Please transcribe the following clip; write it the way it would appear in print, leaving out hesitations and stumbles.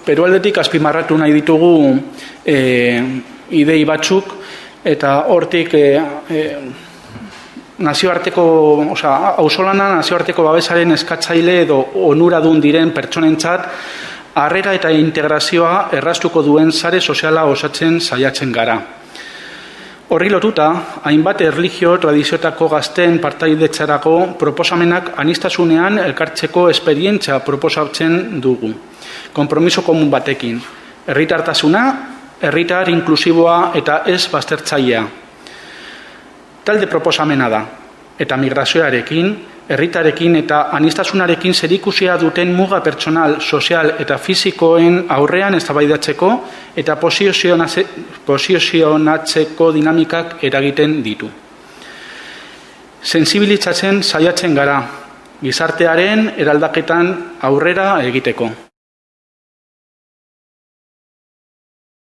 Peru aldetik azpimarratu nahi ditugu idei batzuk, eta hortik auzolana nazioarteko babesaren eskatzaile edo onuradun diren pertsonentzat harrera eta integrazioa erraztuko duen sare soziala osatzen saiatzen gara. Horri lotuta, hainbat erlijio tradizioetako gazteen partaidetzarako proposamenak aniztasunean elkartzeko esperientzia proposatzen dugu. Konpromiso komun batekin. Herritartasuna, herritar inklusiboa eta ez baztertzailea. Talde proposamena da, eta migrazioarekin, herritarekin eta aniztasunarekin zerikusia duten muga pertsonal, sozial eta fisikoen aurrean eztabaidatzeko eta posizionatzeko dinamikak eragiten ditu. Sentsibilizatzen saiatzen gara, gizartearen eraldaketan aurrera egiteko.